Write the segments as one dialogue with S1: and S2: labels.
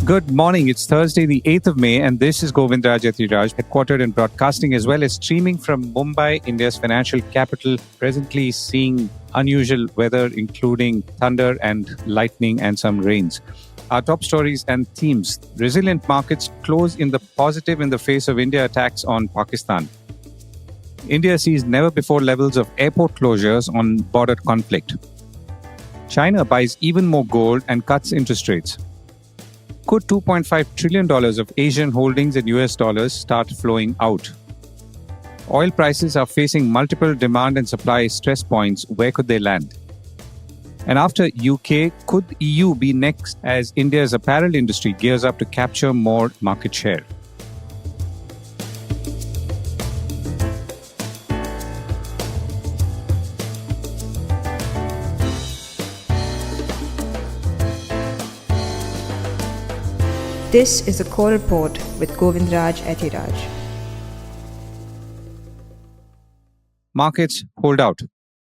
S1: Good morning. It's Thursday, the 8th of May, and this is Govindraj Ethiraj, headquartered in broadcasting as well as streaming from Mumbai, India's financial capital, presently seeing unusual weather, including thunder and lightning and some rains. Our top stories and themes. Resilient markets close in the positive in the face of India attacks on Pakistan. India sees never-before levels of airport closures on border conflict. China buys even more gold and cuts interest rates. Could $2.5 trillion of Asian holdings in US dollars start flowing out? Oil prices are facing multiple demand and supply stress points. Where could they land? And after UK, could EU be next as India's apparel industry gears up to capture more market share?
S2: This is a core report with Govindraj Ethiraj.
S1: Markets hold out.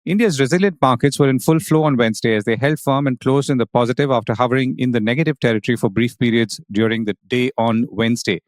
S1: India's resilient markets were in full flow on Wednesday as they held firm and closed in the positive after hovering in the negative territory for brief periods during the day on Wednesday.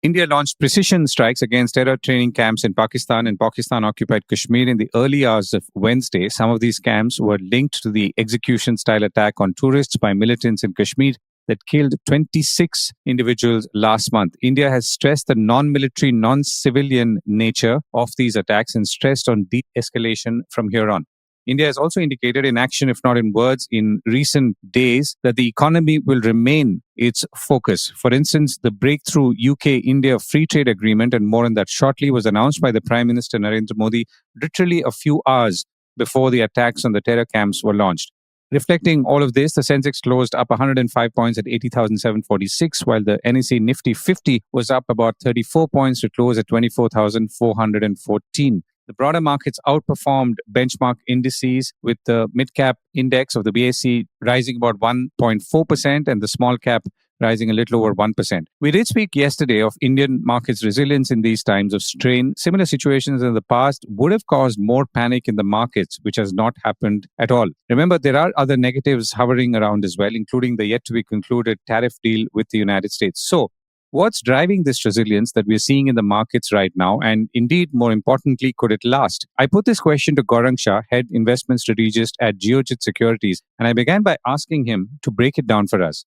S1: India launched precision strikes against terror training camps in Pakistan and Pakistan-occupied Kashmir in the early hours of Wednesday. Some of these camps were linked to the execution-style attack on tourists by militants in Kashmir that killed 26 individuals last month. India has stressed the non-military, non-civilian nature of these attacks and stressed on de-escalation from here on. India has also indicated in action, if not in words, in recent days that the economy will remain its focus. For instance, the breakthrough UK-India free trade agreement, and more on that shortly, was announced by the Prime Minister Narendra Modi literally a few hours before the attacks on the terror camps were launched. Reflecting all of this, the Sensex closed up 105 points at 80,746, while the NSE Nifty 50 was up about 34 points to close at 24,414. The broader markets outperformed benchmark indices, with the mid-cap index of the BSE rising about 1.4% and the small-cap rising a little over 1%. We did speak yesterday of Indian markets' resilience in these times of strain. Similar situations in the past would have caused more panic in the markets, which has not happened at all. Remember, there are other negatives hovering around as well, including the yet-to-be-concluded tariff deal with the United States. So, what's driving this resilience that we're seeing in the markets right now? And indeed, more importantly, could it last? I put this question to Gaurang Shah, head investment strategist at Geojit Securities, and I began by asking him to break it down for us.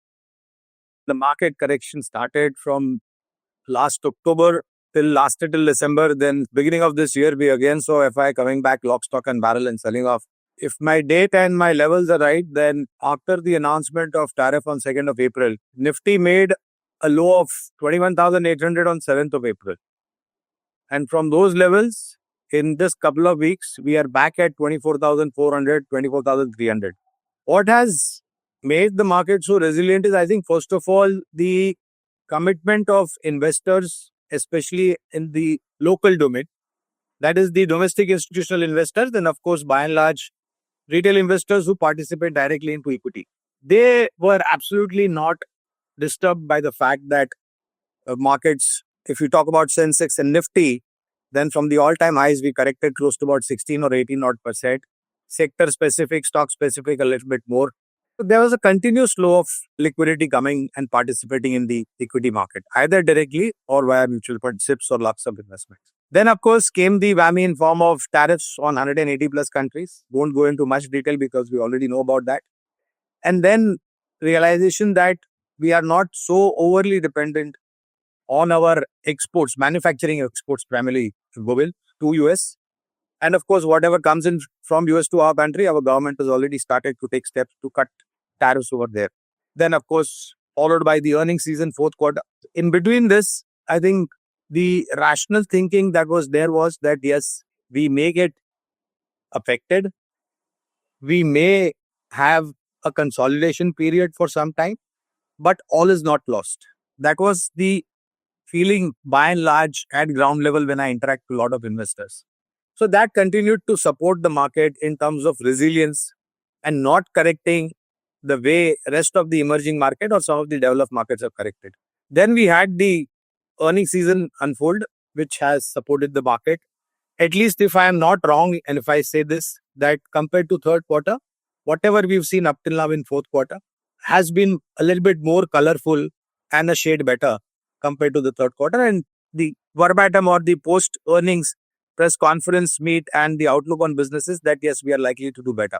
S3: The market correction started from last October lasted till December. Then beginning of this year, we again saw FI coming back lock, stock and barrel and selling off. If my date and my levels are right, then after the announcement of tariff on 2nd of April, Nifty made a low of 21,800 on 7th of April. And from those levels, in this couple of weeks, we are back at 24,400, 24,300. What has made the market so resilient is, I think, first of all, the commitment of investors, especially in the local domain. That is the domestic institutional investors, and of course, by and large, retail investors who participate directly into equity. They were absolutely not disturbed by the fact that markets, if you talk about Sensex and Nifty, then from the all-time highs, we corrected close to about 16 or 18 odd %. Sector-specific, stock-specific, a little bit more. So there was a continuous flow of liquidity coming and participating in the equity market, either directly or via mutual fund SIPs or lump sum investments. Then, of course, came the whammy in form of tariffs on 180 plus countries. Won't go into much detail because we already know about that. And then realization that we are not so overly dependent on our exports, manufacturing exports primarily to US. And of course, whatever comes in from US to our country, our government has already started to take steps to cut tariffs over there. Then, of course, followed by the earnings season, fourth quarter. In between this, I think the rational thinking that was there was that, yes, we may get affected. We may have a consolidation period for some time, but all is not lost. That was the feeling by and large at ground level when I interact with a lot of investors. So that continued to support the market in terms of resilience and not correcting the way rest of the emerging market or some of the developed markets have corrected. Then we had the earnings season unfold, which has supported the market. At least if I am not wrong, and if I say this, that compared to third quarter, whatever we've seen up till now in fourth quarter has been a little bit more colorful and a shade better compared to the third quarter. And the verbatim or the post earnings press conference meet and the outlook on businesses that yes, we are likely to do better.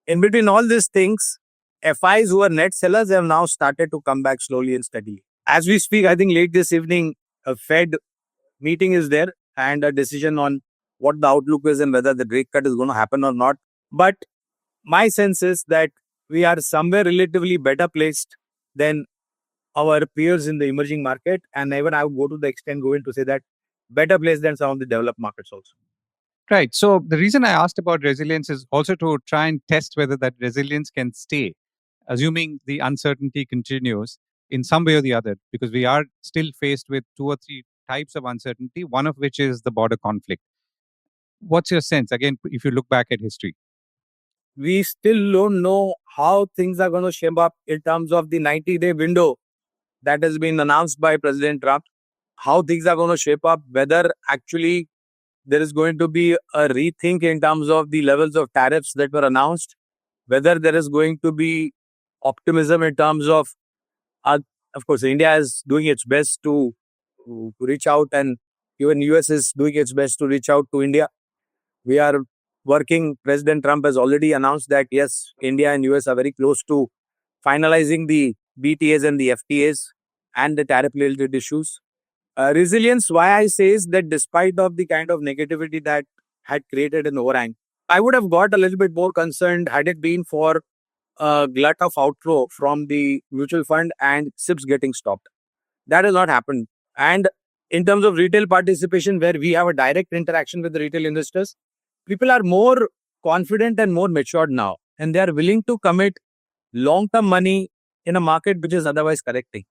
S3: In between all these things, FIs who are net sellers have now started to come back slowly and steadily. As we speak, I think late this evening, a Fed meeting is there and a decision on what the outlook is and whether the rate cut is going to happen or not. But my sense is that we are somewhere relatively better placed than our peers in the emerging market. And even I would go to the extent going to say that better placed than some of the developed markets also.
S1: Right. So the reason I asked about resilience is also to try and test whether that resilience can stay, assuming the uncertainty continues in some way or the other, because we are still faced with two or three types of uncertainty, one of which is the border conflict. What's your sense, again, if you look back at history?
S3: We still don't know how things are going to shape up in terms of the 90-day window that has been announced by President Trump, how things are going to shape up, whether actually there is going to be a rethink in terms of the levels of tariffs that were announced, whether there is going to be optimism in terms of course, India is doing its best to reach out, and even US is doing its best to reach out to India. We are working. President Trump has already announced that yes, India and US are very close to finalizing the BTAs and the FTAs and the tariff related issues. Resilience, why I say is that despite of the kind of negativity that had created an overhang, I would have got a little bit more concerned had it been for a glut of outflow from the mutual fund and SIPs getting stopped. That has not happened. And in terms of retail participation, where we have a direct interaction with the retail investors, people are more confident and more matured now, and they are willing to commit long-term money in a market which is otherwise correcting.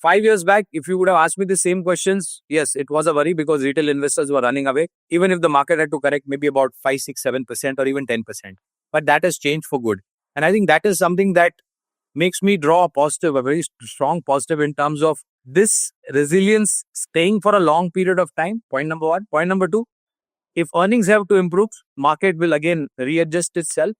S3: 5 years back, if you would have asked me the same questions, yes, it was a worry because retail investors were running away, even if the market had to correct maybe about 5, 6, 7% or even 10%. But that has changed for good. And I think that is something that makes me draw a positive, a very strong positive in terms of this resilience staying for a long period of time. Point number one. Point number two, if earnings have to improve, market will again readjust itself.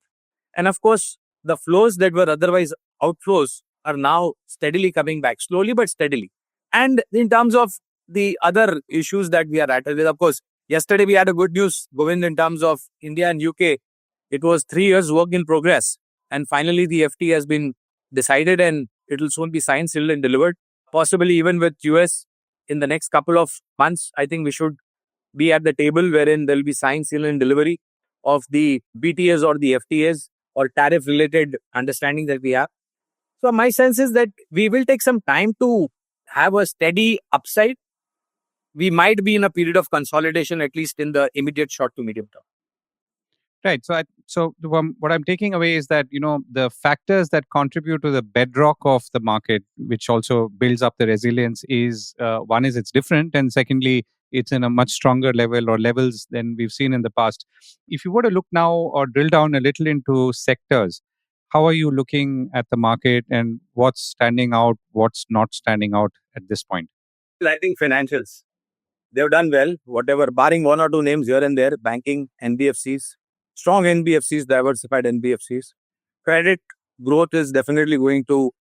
S3: And of course, the flows that were otherwise outflows are now steadily coming back, slowly but steadily. And in terms of the other issues that we are at with, of course, yesterday we had a good news, Govind, in terms of India and UK. It was 3 years work in progress. And finally, the FT has been decided and it will soon be signed, sealed and delivered. Possibly even with US in the next couple of months, I think we should be at the table wherein there will be signed, sealed and delivery of the BTAs or the FTAs or tariff related understanding that we have. So my sense is that we will take some time to have a steady upside. We might be in a period of consolidation, at least in the immediate short to medium term.
S1: Right. What I'm taking away is that the factors that contribute to the bedrock of the market, which also builds up the resilience, is one is it's different, and secondly, it's in a much stronger level or levels than we've seen in the past. If you were to look now or drill down a little into sectors, how are you looking at the market, and what's standing out, what's not standing out at this point?
S3: I think financials, they've done well, whatever, barring one or two names here and there, banking, NBFCs, strong NBFCs, diversified NBFCs. Credit growth is definitely going to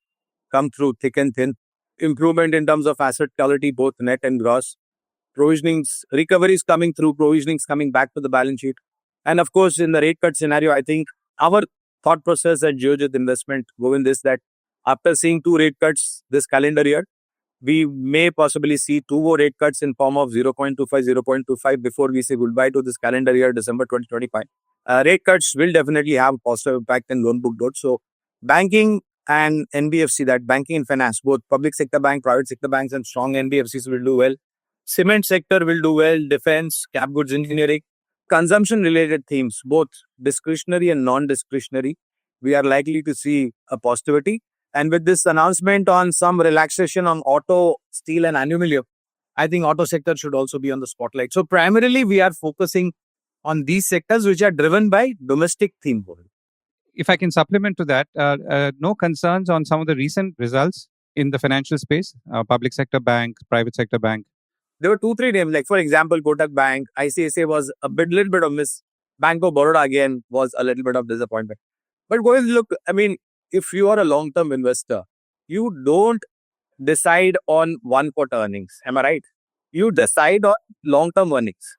S3: come through thick and thin. Improvement in terms of asset quality, both net and gross. Provisionings, recoveries coming through, provisionings coming back to the balance sheet. And of course, in the rate cut scenario, I think our thought process at Geojit Investment, Govind, is that after seeing 2 rate cuts this calendar year, we may possibly see 2 more rate cuts in form of 0.25, 0.25 before we say goodbye to this calendar year, December 2025. Rate cuts will definitely have positive impact in loan book growth. So banking and NBFC, that banking and finance, both public sector bank, private sector banks and strong NBFCs will do well. Cement sector will do well, defense, cap goods engineering, consumption related themes, both discretionary and non-discretionary. We are likely to see a positivity. And with this announcement on some relaxation on auto, steel and aluminum, I think auto sector should also be on the spotlight. So primarily we are focusing on these sectors which are driven by domestic theme.
S1: If I can supplement to that, no concerns on some of the recent results in the financial space, public sector bank, private sector bank.
S3: There were 2, 3 names, like for example, Kotak Bank, ICICI was a little bit of miss. Bank of Baroda again was a little bit of disappointment. But go and look, I mean, if you are a long-term investor, you don't decide on one quarter earnings. Am I right? You decide on long-term earnings.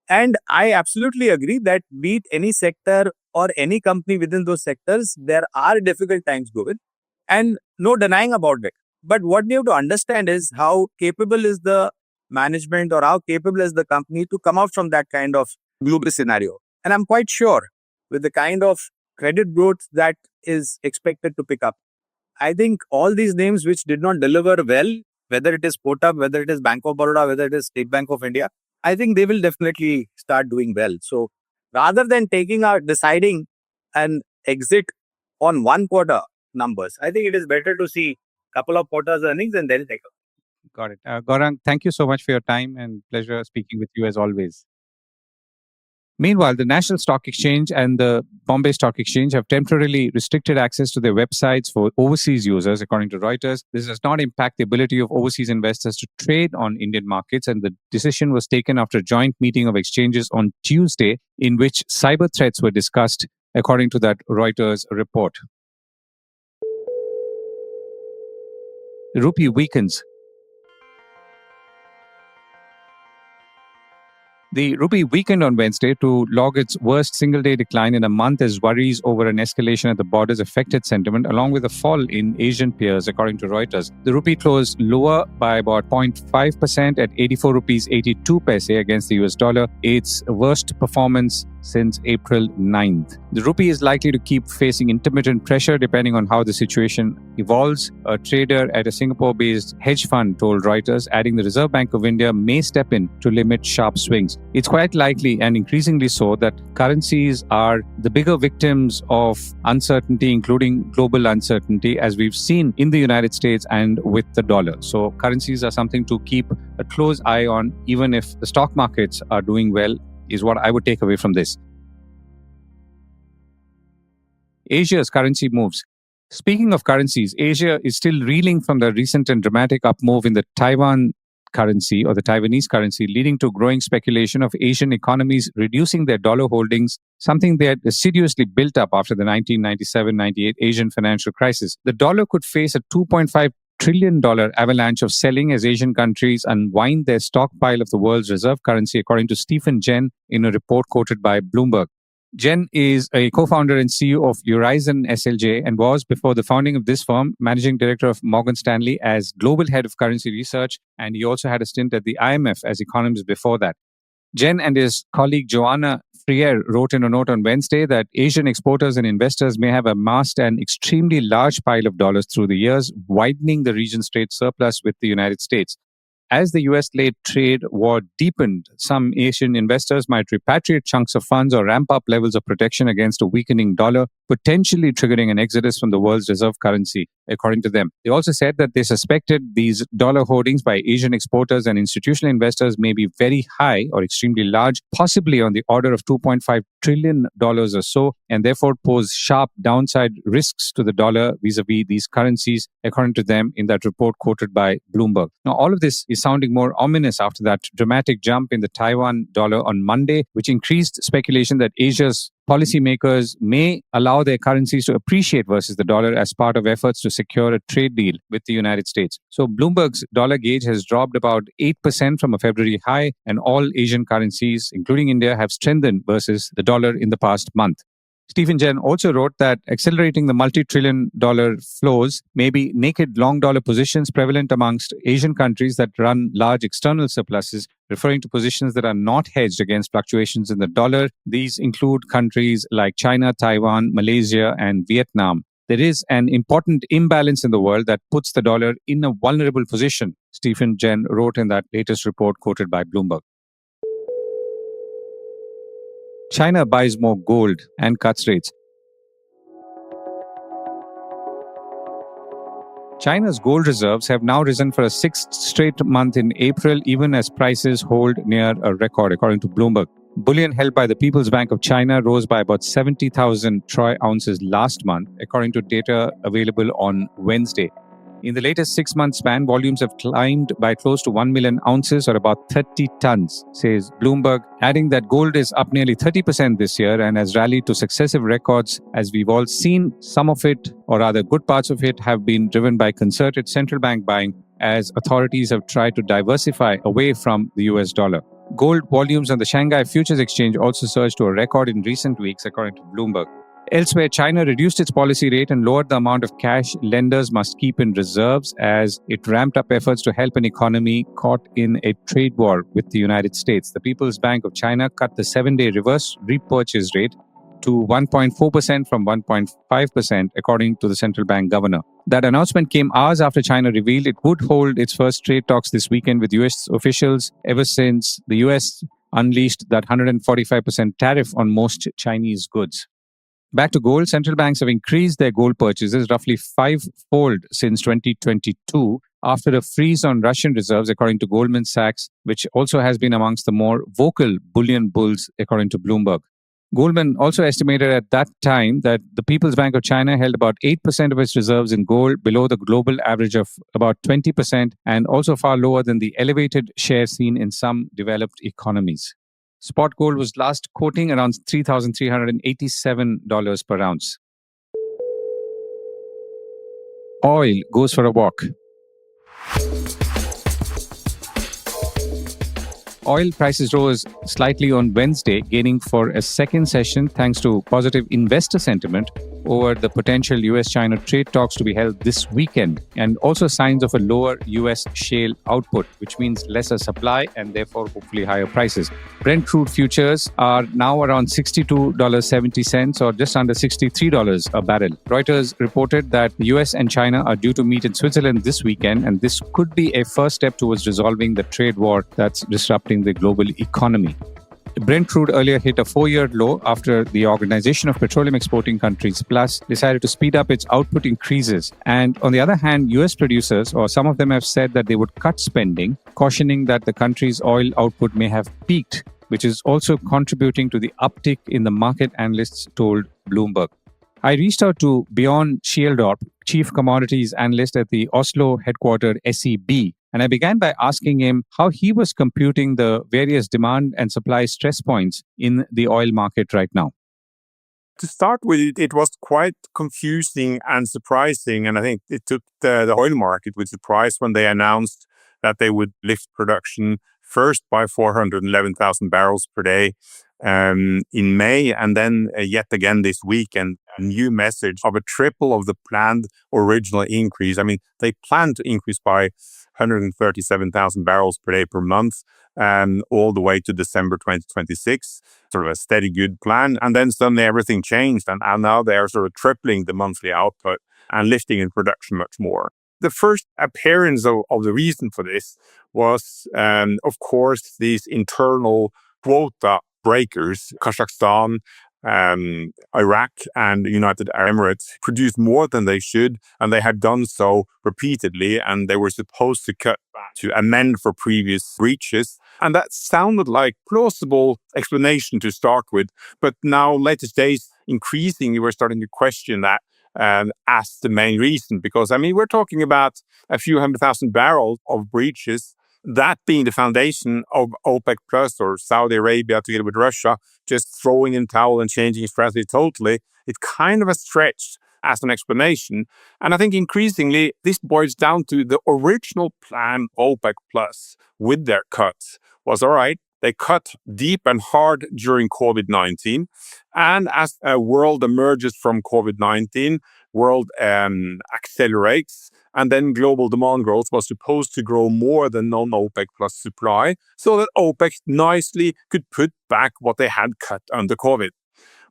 S3: And I absolutely agree that be it any sector or any company within those sectors, there are difficult times, Govind, and no denying about it. But what you have to understand is how capable is the management or how capable is the company to come out from that kind of gloomy scenario. And I'm quite sure with the kind of credit growth that is expected to pick up, I think all these names which did not deliver well, whether it is Kotak, whether it is Bank of Baroda, whether it is State Bank of India, I think they will definitely start doing well. So rather than deciding an exit on one quarter numbers, I think it is better to see a couple of quarters earnings and then take a.
S1: Got it. Gaurang, thank you so much for your time and pleasure speaking with you as always. Meanwhile, the National Stock Exchange and the Bombay Stock Exchange have temporarily restricted access to their websites for overseas users, according to Reuters. This does not impact the ability of overseas investors to trade on Indian markets, and the decision was taken after a joint meeting of exchanges on Tuesday, in which cyber threats were discussed, according to that Reuters report. The rupee weakens. The rupee weakened on Wednesday to log its worst single-day decline in a month as worries over an escalation at the borders affected sentiment, along with a fall in Asian peers, according to Reuters. The rupee closed lower by about 0.5% at 84 rupees 82 paise against the US dollar, its worst performance since April 9th. The rupee is likely to keep facing intermittent pressure depending on how the situation evolves, a trader at a Singapore-based hedge fund told Reuters, adding the Reserve Bank of India may step in to limit sharp swings. It's quite likely, and increasingly so, that currencies are the bigger victims of uncertainty, including global uncertainty, as we've seen in the United States and with the dollar. So currencies are something to keep a close eye on, even if the stock markets are doing well, is what I would take away from this. Asia's currency moves. Speaking of currencies, Asia is still reeling from the recent and dramatic up move in the Taiwan currency or the Taiwanese currency, leading to growing speculation of Asian economies reducing their dollar holdings, something they had assiduously built up after the 1997-98 Asian financial crisis. The dollar could face a $2.5 trillion avalanche of selling as Asian countries unwind their stockpile of the world's reserve currency, according to Stephen Jen in a report quoted by Bloomberg. Jen is a co-founder and CEO of Horizon SLJ and was, before the founding of this firm, managing director of Morgan Stanley as global head of currency research, and he also had a stint at the IMF as economist before that. Jen and his colleague Joanna Freer wrote in a note on Wednesday that Asian exporters and investors may have amassed an extremely large pile of dollars through the years, widening the region's trade surplus with the United States. As the US-led trade war deepened, some Asian investors might repatriate chunks of funds or ramp up levels of protection against a weakening dollar, potentially triggering an exodus from the world's reserve currency, according to them. They also said that they suspected these dollar holdings by Asian exporters and institutional investors may be very high or extremely large, possibly on the order of $2.5 trillion or so, and therefore pose sharp downside risks to the dollar vis-a-vis these currencies, according to them in that report quoted by Bloomberg. Now, all of this is sounding more ominous after that dramatic jump in the Taiwan dollar on Monday, which increased speculation that Asia's policymakers may allow their currencies to appreciate versus the dollar as part of efforts to secure a trade deal with the United States. So Bloomberg's dollar gauge has dropped about 8% from a February high, and all Asian currencies, including India, have strengthened versus the dollar in the past month. Stephen Jen also wrote that accelerating the multi-trillion dollar flows may be naked long dollar positions prevalent amongst Asian countries that run large external surpluses, referring to positions that are not hedged against fluctuations in the dollar. These include countries like China, Taiwan, Malaysia, and Vietnam. There is an important imbalance in the world that puts the dollar in a vulnerable position, Stephen Jen wrote in that latest report quoted by Bloomberg. China buys more gold and cuts rates. China's gold reserves have now risen for a sixth straight month in April, even as prices hold near a record, according to Bloomberg. Bullion held by the People's Bank of China rose by about 70,000 troy ounces last month, according to data available on Wednesday. In the latest 6-month span, volumes have climbed by close to 1 million ounces or about 30 tons, says Bloomberg, adding that gold is up nearly 30% this year and has rallied to successive records. As we've all seen, some of it, or rather good parts of it, have been driven by concerted central bank buying as authorities have tried to diversify away from the US dollar. Gold volumes on the Shanghai Futures Exchange also surged to a record in recent weeks, according to Bloomberg. Elsewhere, China reduced its policy rate and lowered the amount of cash lenders must keep in reserves as it ramped up efforts to help an economy caught in a trade war with the United States. The People's Bank of China cut the 7-day reverse repurchase rate to 1.4% from 1.5%, according to the central bank governor. That announcement came hours after China revealed it would hold its first trade talks this weekend with US officials ever since the US unleashed that 145% tariff on most Chinese goods. Back to gold, central banks have increased their gold purchases roughly 5-fold since 2022 after a freeze on Russian reserves, according to Goldman Sachs, which also has been amongst the more vocal bullion bulls, according to Bloomberg. Goldman also estimated at that time that the People's Bank of China held about 8% of its reserves in gold, below the global average of about 20%, and also far lower than the elevated share seen in some developed economies. Spot gold was last quoting around $3,387 per ounce. Oil goes for a walk. Oil prices rose slightly on Wednesday, gaining for a second session thanks to positive investor sentiment over the potential US-China trade talks to be held this weekend, and also signs of a lower US shale output, which means lesser supply and therefore hopefully higher prices. Brent crude futures are now around $62.70 or just under $63 a barrel. Reuters reported that the US and China are due to meet in Switzerland this weekend, and this could be a first step towards resolving the trade war that's disrupting the global economy. Brent crude earlier hit a 4-year low after the Organization of Petroleum Exporting Countries Plus decided to speed up its output increases. And on the other hand, US producers, or some of them, have said that they would cut spending, cautioning that the country's oil output may have peaked, which is also contributing to the uptick in the market, analysts told Bloomberg. I reached out to Bjarne Schieldrop, Chief Commodities Analyst at the Oslo headquartered SEB, and I began by asking him how he was computing the various demand and supply stress points in the oil market right now.
S4: To start with, it was quite confusing and surprising, and I think it took the oil market with surprise when they announced that they would lift production first by 411,000 barrels per day in May, and then yet again this week, and a new message of a triple of the planned original increase. I mean, they planned to increase by 137,000 barrels per day per month, all the way to December 2026, sort of a steady good plan. And then suddenly everything changed, and now they are sort of tripling the monthly output and lifting in production much more. The first appearance of the reason for this was, of course, these internal quota breakers. Kazakhstan, Iraq and the United Arab Emirates produced more than they should, and they had done so repeatedly, and they were supposed to cut back to amend for previous breaches. And that sounded like plausible explanation to start with, but now latest days increasingly we're starting to question that as the main reason, because I mean we're talking about a few 100,000 barrels of breaches, that being the foundation of OPEC Plus or Saudi Arabia together with Russia just throwing in towel and changing strategy totally. It's kind of a stretch as an explanation. And I think increasingly this boils down to the original plan OPEC Plus with their cuts was, all right, they cut deep and hard during COVID-19. And as a world emerges from COVID-19, world accelerates, and then global demand growth was supposed to grow more than non-OPEC plus supply, so that OPEC nicely could put back what they had cut under COVID,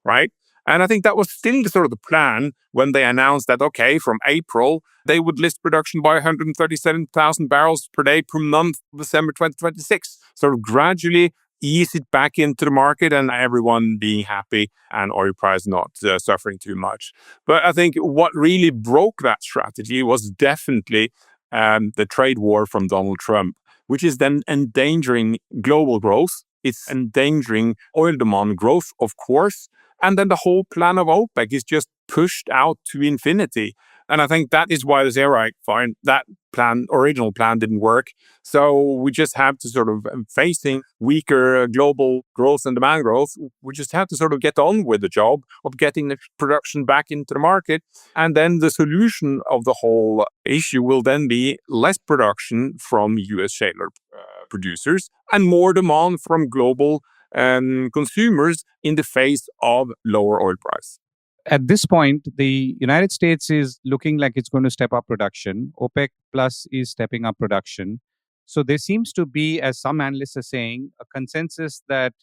S4: right? And I think that was still sort of the plan when they announced that, okay, from April, they would lift production by 137,000 barrels per day per month, December 2026. Sort of gradually ease it back into the market and everyone being happy and oil price not suffering too much. But I think what really broke that strategy was definitely the trade war from Donald Trump, which is then endangering global growth. It's endangering oil demand growth, of course. And then the whole plan of OPEC is just pushed out to infinity. And I think that is why they say, all right, fine, that original plan didn't work. So we just have to sort of, facing weaker global growth and demand growth, we just have to sort of get on with the job of getting the production back into the market. And then the solution of the whole issue will then be less production from US shale producers and more demand from global consumers in the face of lower oil price.
S1: At this point, the United States is looking like it's going to step up production. OPEC Plus is stepping up production. So there seems to be, as some analysts are saying, a consensus that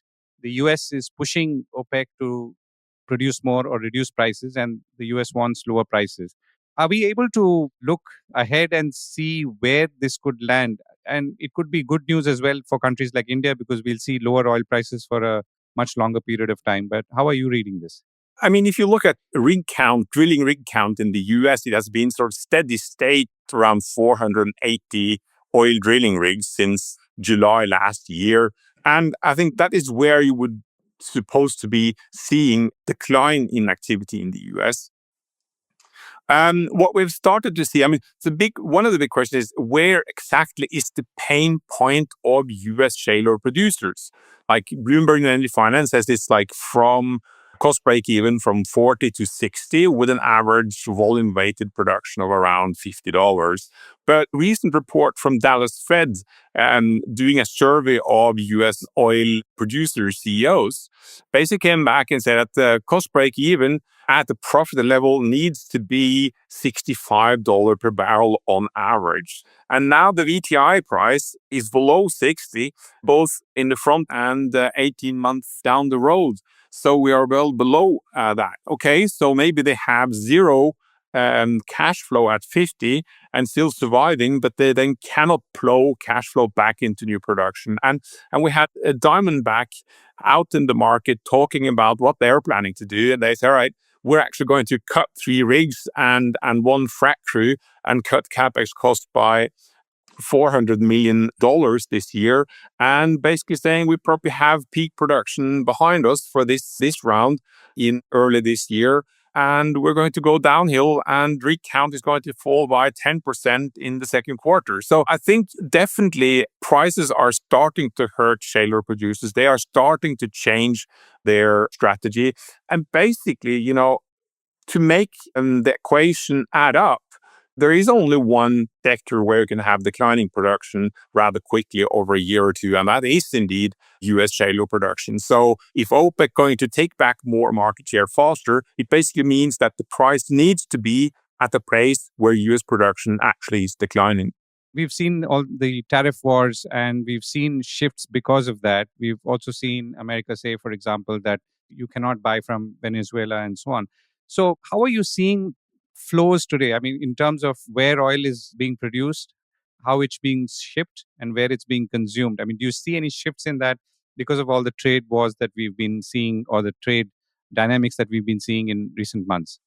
S1: the US is pushing OPEC to produce more or reduce prices, and the US wants lower prices. Are we able to look ahead and see where this could land? And it could be good news as well for countries like India, because we'll see lower oil prices for a much longer period of time. But how are you reading this?
S4: I mean, if you look at drilling rig count in the US, it has been sort of steady state around 480 oil drilling rigs since July last year. And I think that is where you would supposed to be seeing decline in activity in the US. What we've started to see, I mean, one of the big questions is, where exactly is the pain point of US shale producers? Like Bloomberg Energy Finance says it's like from cost break even from 40 to 60 with an average volume weighted production of around $50. But recent report from Dallas Fed doing a survey of US oil producer CEOs basically came back and said that the cost break even at the profit level needs to be $65 per barrel on average. And now the VTI price is below 60, both in the front and 18 months down the road. So we are well below that. Okay, so maybe they have zero cash flow at 50 and still surviving, but they then cannot plow cash flow back into new production. And we had a Diamondback out in the market talking about what they're planning to do. And they say, all right, we're actually going to cut 3 rigs and 1 frac crew and cut CapEx cost by $400 million this year, and basically saying we probably have peak production behind us for this round in early this year, and we're going to go downhill, and rig count is going to fall by 10% in the second quarter. So I think definitely prices are starting to hurt shale producers. They are starting to change their strategy, and basically, to make the equation add up, there is only one sector where you can have declining production rather quickly over a year or two, and that is indeed US shale production. So if OPEC going to take back more market share faster, it basically means that the price needs to be at a place where US production actually is declining.
S1: We've seen all the tariff wars, and we've seen shifts because of that. We've also seen America say, for example, that you cannot buy from Venezuela and so on. So how are you seeing flows today? I mean, in terms of where oil is being produced, how it's being shipped, and where it's being consumed. I mean, do you see any shifts in that because of all the trade wars that we've been seeing, or the trade dynamics that we've been seeing in recent months?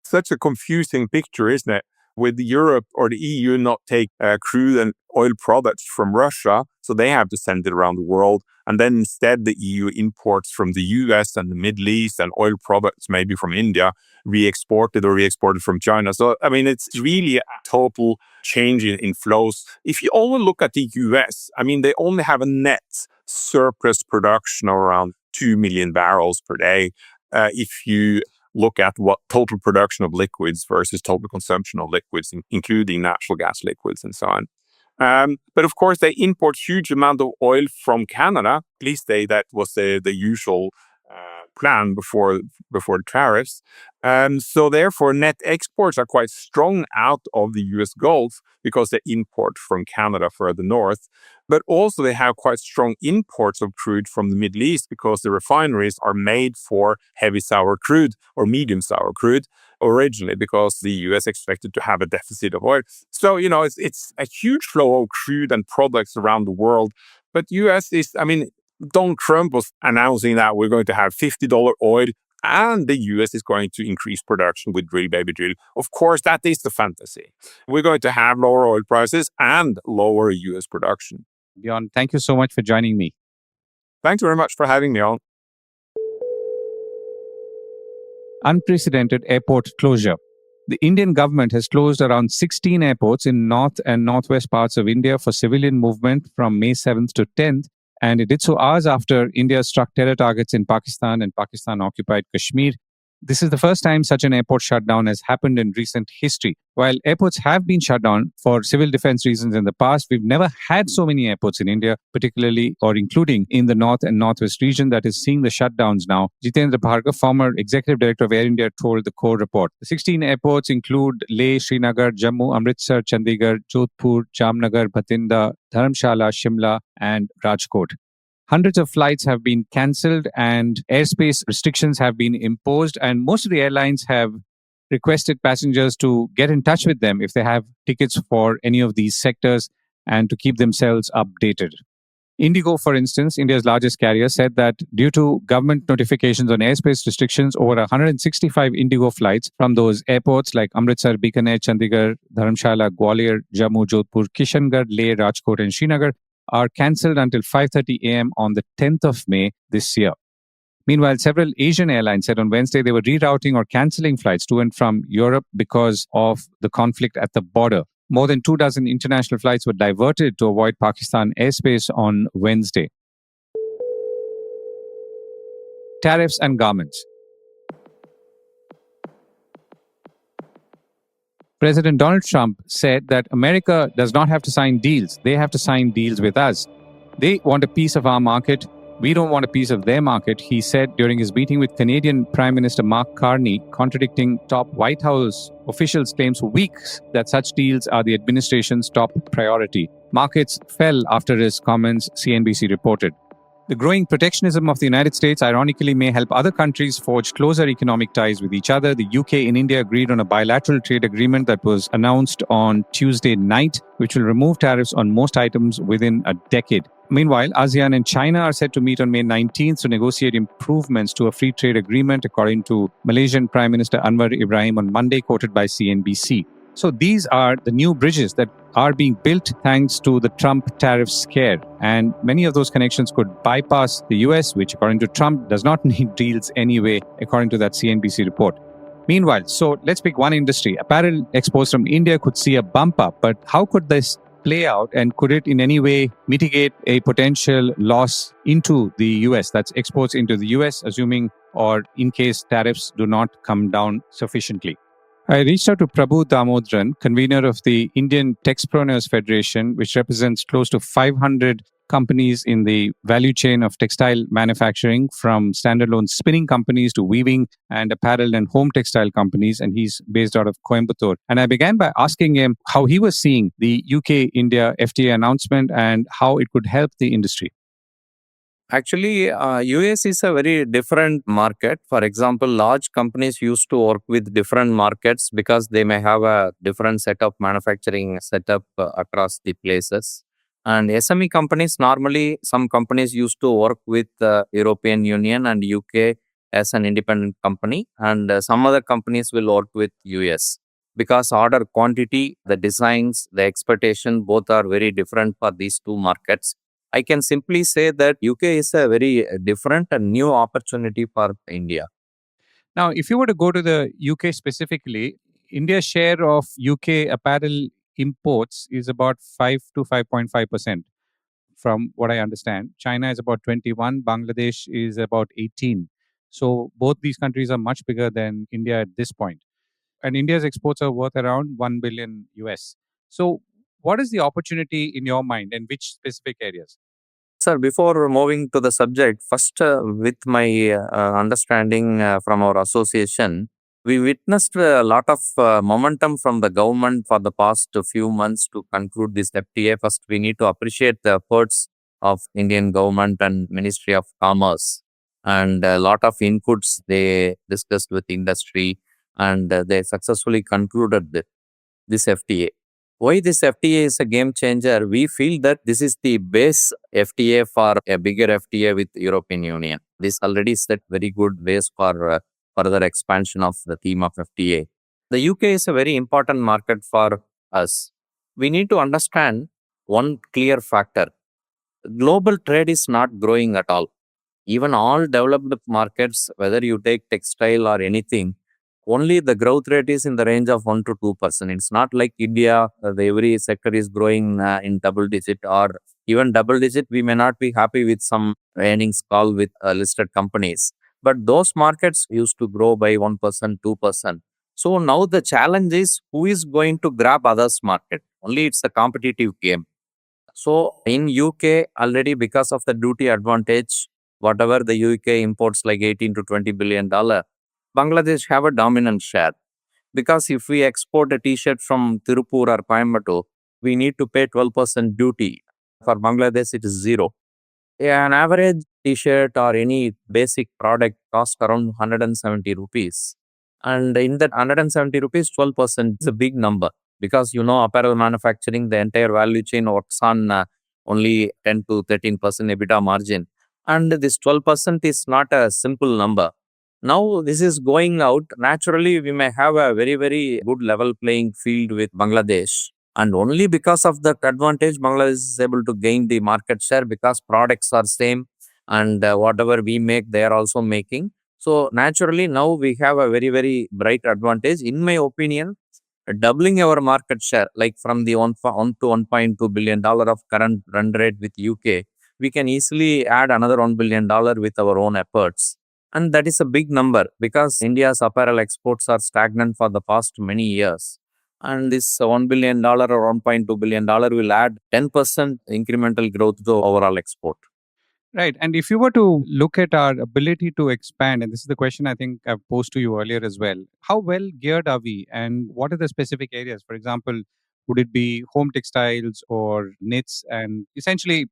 S4: Such a confusing picture, isn't it? With Europe or the EU not take crude and oil products from Russia, so they have to send it around the world. And then instead, the EU imports from the US and the Middle East and oil products, maybe from India, re-exported from China. So, I mean, it's really a total change in flows. If you only look at the US, I mean, they only have a net surplus production of around 2 million barrels per day. If you look at what total production of liquids versus total consumption of liquids, including natural gas liquids and so on. But of course, they import huge amount of oil from Canada. At least that was the usual plan before the tariffs. So therefore, net exports are quite strong out of the US Gulf because they import from Canada further north. But also they have quite strong imports of crude from the Middle East because the refineries are made for heavy sour crude or medium sour crude originally, because the US expected to have a deficit of oil. So, it's a huge flow of crude and products around the world. But US is, I mean, Donald Trump was announcing that we're going to have $50 oil and the US is going to increase production with drill, baby, drill. Of course, that is the fantasy. We're going to have lower oil prices and lower US production.
S1: Bjarne, thank you so much for joining me.
S4: Thanks very much for having me on.
S1: Unprecedented airport closure. The Indian government has closed around 16 airports in north and northwest parts of India for civilian movement from May 7th to 10th, and it did so hours after India struck terror targets in Pakistan and Pakistan-occupied Kashmir. This is the first time such an airport shutdown has happened in recent history. While airports have been shut down for civil defense reasons in the past, we've never had so many airports in India, particularly or including in the north and northwest region that is seeing the shutdowns now. Jitendra Bhargava, former executive director of Air India, told the core report. The 16 airports include Leh, Srinagar, Jammu, Amritsar, Chandigarh, Jodhpur, Jamnagar, Bhatinda, Dharamshala, Shimla, and Rajkot. Hundreds of flights have been cancelled and airspace restrictions have been imposed, and most of the airlines have requested passengers to get in touch with them if they have tickets for any of these sectors and to keep themselves updated. Indigo, for instance, India's largest carrier, said that due to government notifications on airspace restrictions, over 165 Indigo flights from those airports like Amritsar, Bikaner, Chandigarh, Dharamshala, Gwalior, Jammu, Jodhpur, Kishangarh, Leh, Rajkot, and Srinagar are cancelled until 5:30 a.m. on the 10th of May this year. Meanwhile, several Asian airlines said on Wednesday they were rerouting or cancelling flights to and from Europe because of the conflict at the border. More than 24 international flights were diverted to avoid Pakistan airspace on Wednesday. Tariffs and garments. President Donald Trump said that America does not have to sign deals. They have to sign deals with us. They want a piece of our market. We don't want a piece of their market, he said during his meeting with Canadian Prime Minister Mark Carney, contradicting top White House officials' claims for weeks that such deals are the administration's top priority. Markets fell after his comments, CNBC reported. The growing protectionism of the United States, ironically, may help other countries forge closer economic ties with each other. The UK and India agreed on a bilateral trade agreement that was announced on Tuesday night, which will remove tariffs on most items within a decade. Meanwhile, ASEAN and China are set to meet on May 19th to negotiate improvements to a free trade agreement, according to Malaysian Prime Minister Anwar Ibrahim on Monday, quoted by CNBC. So these are the new bridges that are being built thanks to the Trump tariff scare. And many of those connections could bypass the US, which, according to Trump, does not need deals anyway, according to that CNBC report. Meanwhile, so let's pick one industry. Apparel exports from India could see a bump up, but how could this play out, and could it in any way mitigate a potential loss into the US? That's exports into the US, assuming or in case tariffs do not come down sufficiently. I reached out to Prabhu Dhamodharan, convener of the Indian Texpreneurs Federation, which represents close to 500 companies in the value chain of textile manufacturing, from standalone spinning companies to weaving and apparel and home textile companies, and he's based out of Coimbatore. And I began by asking him how he was seeing the UK-India FTA announcement and how it could help the industry.
S5: Actually, US is a very different market. For example, large companies used to work with different markets because they may have a different set of manufacturing setup across the places. And SME companies, normally some companies used to work with the European Union and UK as an independent company, and some other companies will work with US. Because order quantity, the designs, the expectation, both are very different for these two markets. I can simply say that UK is a very different and new opportunity for India.
S1: Now, if you were to go to the UK specifically, India's share of UK apparel imports is about 5 to 5.5%, from what I understand. China is about 21, Bangladesh is about 18. So both these countries are much bigger than India at this point. And India's exports are worth around 1 billion US. So what is the opportunity in your mind, and which specific areas?
S5: Sir, before moving to the subject, first with my understanding from our association, we witnessed a lot of momentum from the government for the past few months to conclude this FTA. First, we need to appreciate the efforts of Indian government and Ministry of Commerce, and a lot of inputs they discussed with industry, and they successfully concluded this FTA. Why this FTA is a game changer? We feel that this is the base FTA for a bigger FTA with European Union. This already set very good base for further expansion of the theme of FTA. The UK is a very important market for us. We need to understand one clear factor. Global trade is not growing at all. Even all developed markets, whether you take textile or anything, only the growth rate is in the range of 1 to 2%. It's not like India, every sector is growing in double digit or even double digit. We may not be happy with some earnings call with listed companies, but those markets used to grow by 1%, 2%. So now the challenge is who is going to grab others market? Only it's a competitive game. So in UK already because of the duty advantage, whatever the UK imports like 18 to 20 billion dollar, Bangladesh have a dominant share. Because if we export a t-shirt from Tirupur or Coimbatore, we need to pay 12% duty. For Bangladesh, it is zero. An average t-shirt or any basic product costs around 170 rupees. And in that 170 rupees, 12% is a big number because apparel manufacturing, the entire value chain works on only 10 to 13% EBITDA margin. And this 12% is not a simple number. Now this is going out. Naturally, we may have a very, very good level playing field with Bangladesh. And only because of that advantage, Bangladesh is able to gain the market share because products are same and whatever we make, they are also making. So naturally, now we have a very, very bright advantage. In my opinion, doubling our market share, like from the 1 to $1.2 billion of current run rate with UK, we can easily add another $1 billion with our own efforts. And that is a big number because India's apparel exports are stagnant for the past many years. And this $1 billion or $1.2 billion will add 10% incremental growth to overall export.
S1: Right. And if you were to look at our ability to expand, and this is the question I think I've posed to you earlier as well, how well geared are we and what are the specific areas? For example, would it be home textiles or knits? And essentially,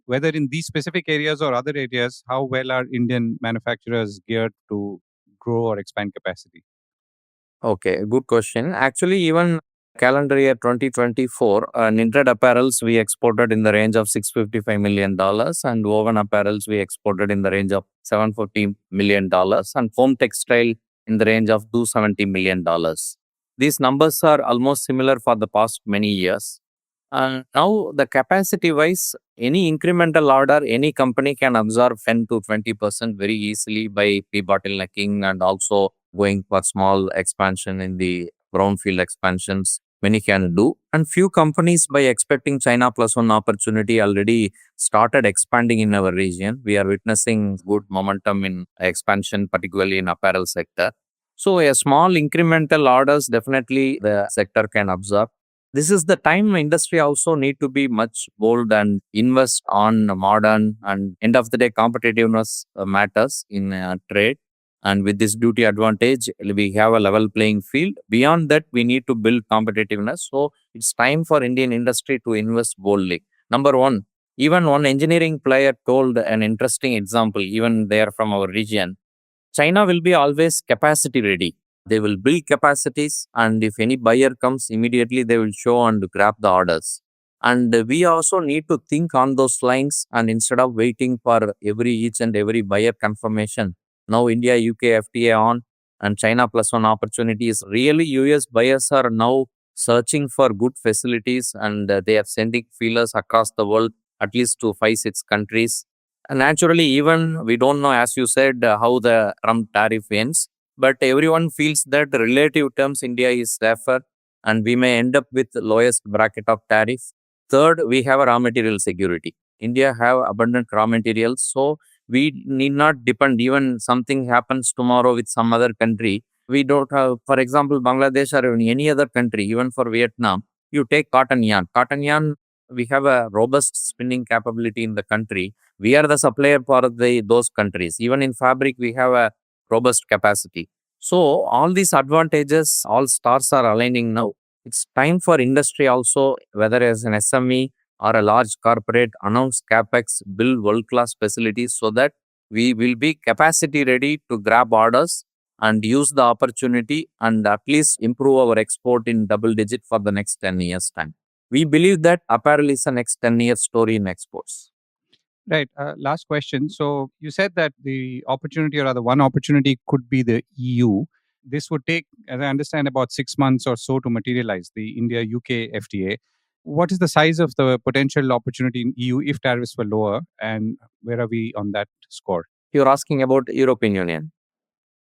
S1: whether in these specific areas or other areas, how well are Indian manufacturers geared to grow or expand capacity?
S5: Okay, good question. Actually, even calendar year 2024, knitted apparels we exported in the range of $655 million and woven apparels we exported in the range of $740 million and home textile in the range of $270 million. These numbers are almost similar for the past many years. Now, the capacity wise, any incremental order, any company can absorb 10 to 20% very easily by debottlenecking and also going for small expansion in the brownfield expansions. Many can do. And few companies, by expecting China plus one opportunity, already started expanding in our region. We are witnessing good momentum in expansion, particularly in apparel sector. So, a small incremental orders definitely the sector can absorb. This is the time industry also need to be much bold and invest on modern and end of the day competitiveness matters in trade. And with this duty advantage, we have a level playing field. Beyond that, we need to build competitiveness. So it's time for Indian industry to invest boldly. Number one, even one engineering player told an interesting example, even there from our region. China will be always capacity ready. They will build capacities, and if any buyer comes, immediately they will show and grab the orders. And we also need to think on those lines, and instead of waiting for each and every buyer confirmation, now India, UK, FTA on, and China plus one opportunities. Really, US buyers are now searching for good facilities, and they are sending feelers across the world, at least to 5-6 countries. And naturally, even we don't know, as you said, how the Trump tariff ends. But everyone feels that relative terms, India is safer and we may end up with the lowest bracket of tariff. Third, we have a raw material security. India have abundant raw materials. So we need not depend even something happens tomorrow with some other country. We don't have, for example, Bangladesh or any other country, even for Vietnam, you take cotton yarn. Cotton yarn, we have a robust spinning capability in the country. We are the supplier for those countries. Even in fabric, we have a robust capacity. So all these advantages, all stars are aligning now. It's time for industry also, whether as an SME or a large corporate, announce capex, build world-class facilities so that we will be capacity ready to grab orders and use the opportunity and at least improve our export in double digit for the next 10 years time. We believe that apparel is a next 10-year story in exports.
S1: Right. Last question. So you said that the opportunity or the one opportunity could be the EU. This would take, as I understand, about 6 months or so to materialize the India-UK FTA. What is the size of the potential opportunity in EU if tariffs were lower, and where are we on that score?
S5: You're asking about European Union.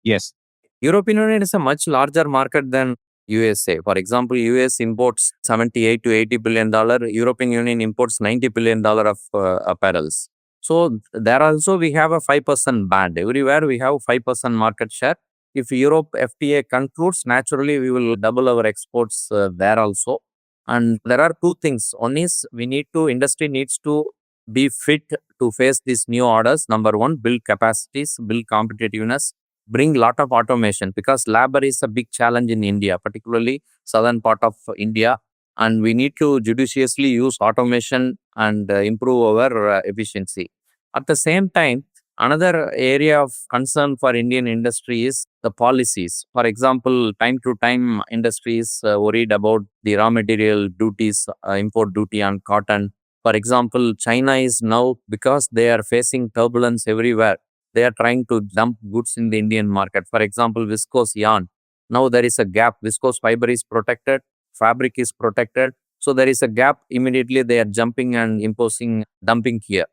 S1: Yes.
S5: European Union is a much larger market than USA. For example, US imports $78 to $80 billion. European Union imports $90 billion of apparels. So there also we have a 5% band. Everywhere we have 5% market share. If Europe FTA concludes, naturally we will double our exports there also. And there are two things. One is industry needs to be fit to face these new orders. Number one, build capacities, build competitiveness, bring lot of automation, because labor is a big challenge in India, particularly southern part of India. And we need to judiciously use automation and improve our efficiency. At the same time, another area of concern for Indian industry is the policies. For example, time to time, industry is worried about the raw material duties, import duty on cotton. For example, China is now, because they are facing turbulence everywhere, they are trying to dump goods in the Indian market. For example, viscose yarn. Now there is a gap. Viscose fiber is protected, fabric is protected. So there is a gap. Immediately they are jumping and imposing dumping here.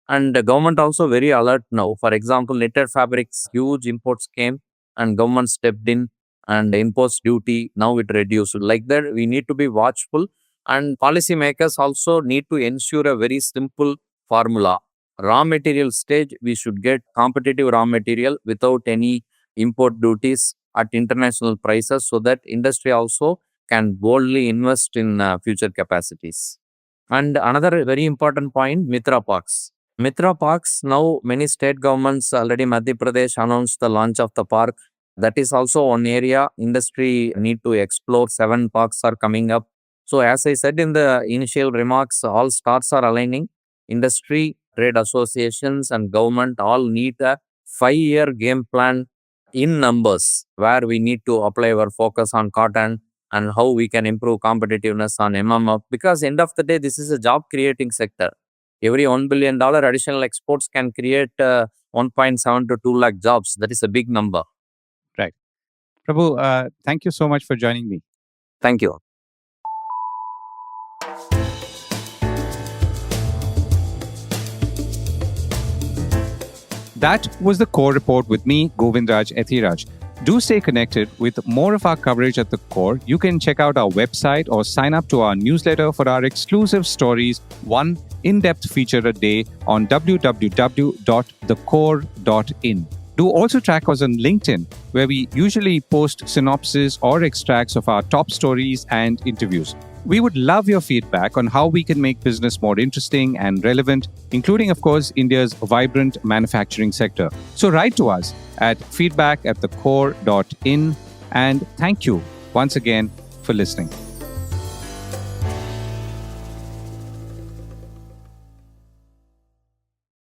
S5: And the government also very alert now. For example, knitted fabrics, huge imports came and government stepped in and imposed duty. Now it reduced. Like that, we need to be watchful. And policymakers also need to ensure a very simple formula. Raw material stage, we should get competitive raw material without any import duties at international prices, so that industry also can boldly invest in future capacities. And another very important point, Mitra Parks. Mitra Parks, now many state governments, already Madhya Pradesh announced the launch of the park. That is also one area industry need to explore. 7 parks are coming up. So as I said in the initial remarks, all stars are aligning. Industry, trade associations and government all need a 5-year game plan in numbers, where we need to apply our focus on cotton and how we can improve competitiveness on MMF. Because end of the day, this is a job creating sector. Every $1 billion additional exports can create 1.7 to 2 lakh jobs. That is a big number.
S1: Right. Prabhu, thank you so much for joining me.
S5: Thank you.
S1: That was the Core Report with me, Govindraj Ethiraj. Do stay connected with more of our coverage at the Core. You can check out our website or sign up to our newsletter for our exclusive stories, one in-depth feature a day on www.thecore.in. Do also track us on LinkedIn, where we usually post synopses or extracts of our top stories and interviews. We would love your feedback on how we can make business more interesting and relevant, including, of course, India's vibrant manufacturing sector. So write to us at feedback@thecore.in. And thank you once again for listening.